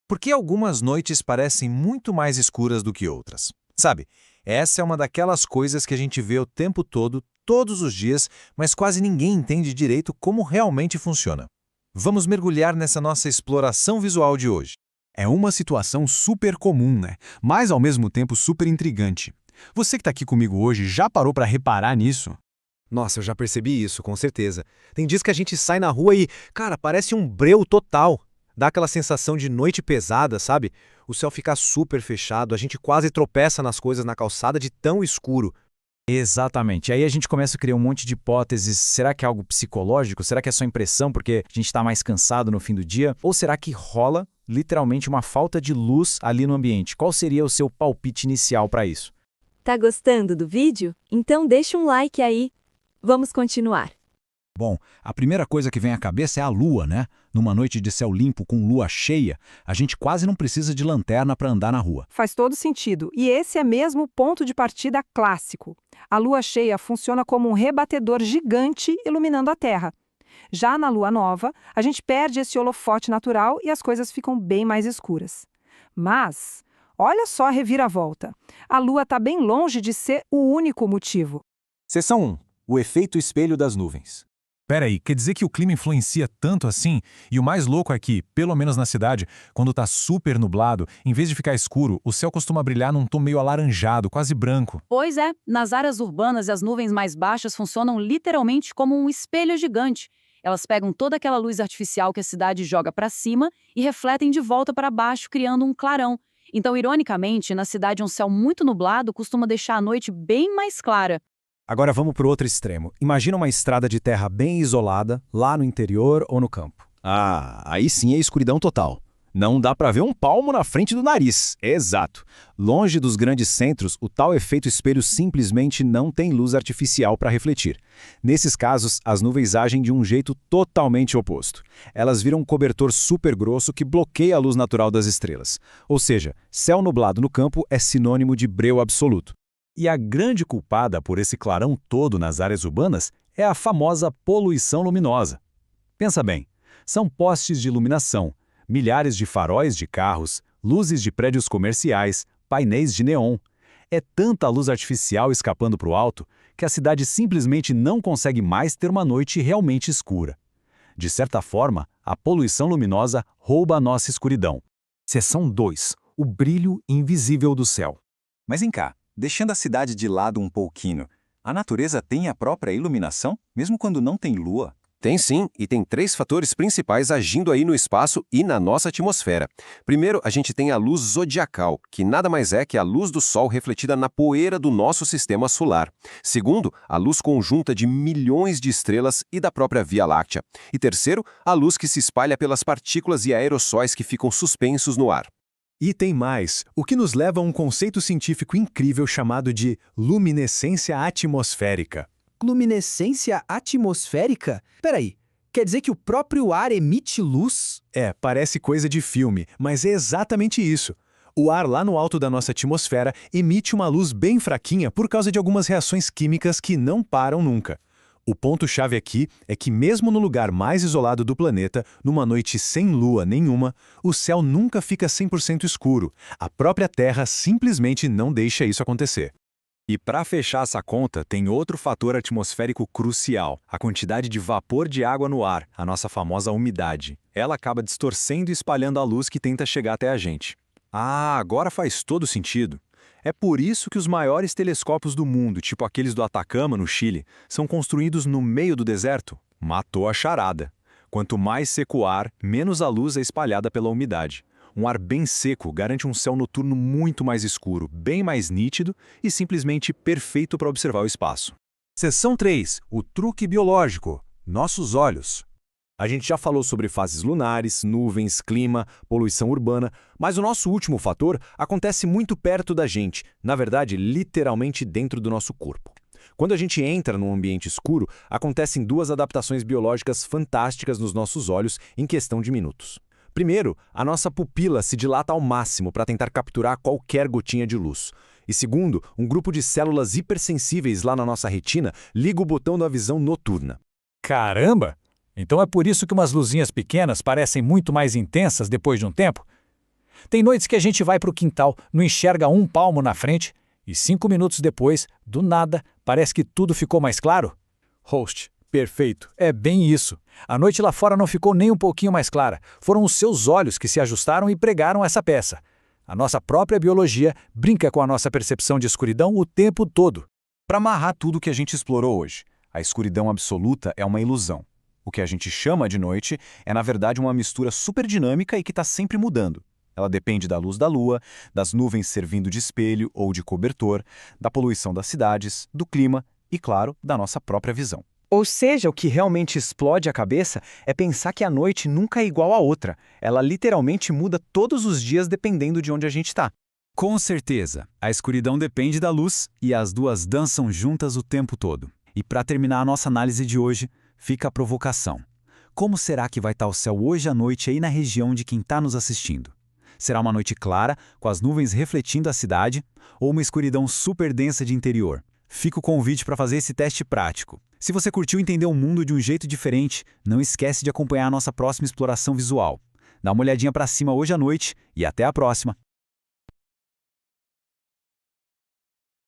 Por que algumas noites parecem muito mais escuras do que outras? Sabe, essa é uma daquelas coisas que a gente vê o tempo todo, todos os dias, mas quase ninguém entende direito como realmente funciona. Vamos mergulhar nessa nossa exploração visual de hoje. É uma situação super comum, né? Mas ao mesmo tempo super intrigante. Você que está aqui comigo hoje já parou para reparar nisso? Nossa, eu já percebi isso, com certeza. Tem dias que a gente sai na rua e, cara, parece um breu total. Dá aquela sensação de noite pesada, sabe? O céu fica super fechado, a gente quase tropeça nas coisas na calçada de tão escuro. Exatamente. Aí a gente começa a criar um monte de hipóteses. Será que é algo psicológico? Será que é só impressão porque a gente está mais cansado no fim do dia? Ou será que rola literalmente uma falta de luz ali no ambiente? Qual seria o seu palpite inicial para isso? Tá gostando do vídeo? Então deixa um like aí. Vamos continuar. Bom, a primeira coisa que vem à cabeça é a lua, né? Numa noite de céu limpo com lua cheia, a gente quase não precisa de lanterna para andar na rua. Faz todo sentido. E esse é mesmo o ponto de partida clássico. A lua cheia funciona como um rebatedor gigante iluminando a Terra. Já na lua nova, a gente perde esse holofote natural e as coisas ficam bem mais escuras. Mas, olha só a reviravolta. A lua está bem longe de ser o único motivo. Seção 1. O efeito espelho das nuvens. Peraí, quer dizer que o clima influencia tanto assim? E o mais louco é que, pelo menos na cidade, quando tá super nublado, em vez de ficar escuro, o céu costuma brilhar num tom meio alaranjado, quase branco. Pois é, nas áreas urbanas as nuvens mais baixas funcionam literalmente como um espelho gigante. Elas pegam toda aquela luz artificial que a cidade joga para cima e refletem de volta para baixo, criando um clarão. Então, ironicamente, na cidade um céu muito nublado costuma deixar a noite bem mais clara. Agora vamos para o outro extremo. Imagina uma estrada de terra bem isolada, lá no interior ou no campo. Ah, aí sim é escuridão total. Não dá para ver um palmo na frente do nariz. Exato. Longe dos grandes centros, o tal efeito espelho simplesmente não tem luz artificial para refletir. Nesses casos, as nuvens agem de um jeito totalmente oposto. Elas viram um cobertor super grosso que bloqueia a luz natural das estrelas. Ou seja, céu nublado no campo é sinônimo de breu absoluto. E a grande culpada por esse clarão todo nas áreas urbanas é a famosa poluição luminosa. Pensa bem, são postes de iluminação, milhares de faróis de carros, luzes de prédios comerciais, painéis de neon. É tanta luz artificial escapando para o alto que a cidade simplesmente não consegue mais ter uma noite realmente escura. De certa forma, a poluição luminosa rouba a nossa escuridão. Seção 2. O brilho invisível do céu. Mas vem cá, deixando a cidade de lado um pouquinho, a natureza tem a própria iluminação, mesmo quando não tem lua? Tem sim, e tem 3 fatores principais agindo aí no espaço e na nossa atmosfera. Primeiro, a gente tem a luz zodiacal, que nada mais é que a luz do Sol refletida na poeira do nosso sistema solar. Segundo, a luz conjunta de milhões de estrelas e da própria Via Láctea. E terceiro, a luz que se espalha pelas partículas e aerossóis que ficam suspensos no ar. E tem mais, o que nos leva a um conceito científico incrível chamado de luminescência atmosférica. Luminescência atmosférica? Peraí, quer dizer que o próprio ar emite luz? Parece coisa de filme, mas é exatamente isso. O ar lá no alto da nossa atmosfera emite uma luz bem fraquinha por causa de algumas reações químicas que não param nunca. O ponto-chave aqui é que mesmo no lugar mais isolado do planeta, numa noite sem lua nenhuma, o céu nunca fica 100% escuro. A própria Terra simplesmente não deixa isso acontecer. E para fechar essa conta, tem outro fator atmosférico crucial, a quantidade de vapor de água no ar, a nossa famosa umidade. Ela acaba distorcendo e espalhando a luz que tenta chegar até a gente. Ah, agora faz todo sentido. É por isso que os maiores telescópios do mundo, tipo aqueles do Atacama, no Chile, são construídos no meio do deserto. Matou a charada. Quanto mais seco o ar, menos a luz é espalhada pela umidade. Um ar bem seco garante um céu noturno muito mais escuro, bem mais nítido e simplesmente perfeito para observar o espaço. Seção 3. O truque biológico. Nossos olhos. A gente já falou sobre fases lunares, nuvens, clima, poluição urbana, mas o nosso último fator acontece muito perto da gente, na verdade, literalmente dentro do nosso corpo. Quando a gente entra num ambiente escuro, acontecem 2 adaptações biológicas fantásticas nos nossos olhos em questão de minutos. Primeiro, a nossa pupila se dilata ao máximo para tentar capturar qualquer gotinha de luz. E segundo, um grupo de células hipersensíveis lá na nossa retina liga o botão da visão noturna. Caramba! Então é por isso que umas luzinhas pequenas parecem muito mais intensas depois de um tempo? Tem noites que a gente vai para o quintal, não enxerga um palmo na frente, e 5 minutos depois, do nada, parece que tudo ficou mais claro? Host, perfeito, é bem isso. A noite lá fora não ficou nem um pouquinho mais clara. Foram os seus olhos que se ajustaram e pregaram essa peça. A nossa própria biologia brinca com a nossa percepção de escuridão o tempo todo. Para amarrar tudo que a gente explorou hoje, a escuridão absoluta é uma ilusão. O que a gente chama de noite é, na verdade, uma mistura super dinâmica e que está sempre mudando. Ela depende da luz da lua, das nuvens servindo de espelho ou de cobertor, da poluição das cidades, do clima e, claro, da nossa própria visão. Ou seja, o que realmente explode a cabeça é pensar que a noite nunca é igual à outra. Ela literalmente muda todos os dias dependendo de onde a gente está. Com certeza, a escuridão depende da luz e as duas dançam juntas o tempo todo. E para terminar a nossa análise de hoje, fica a provocação. Como será que vai estar o céu hoje à noite aí na região de quem está nos assistindo? Será uma noite clara, com as nuvens refletindo a cidade, ou uma escuridão super densa de interior? Fica o convite para fazer esse teste prático. Se você curtiu entender o mundo de um jeito diferente, não esquece de acompanhar a nossa próxima exploração visual. Dá uma olhadinha para cima hoje à noite e até a próxima!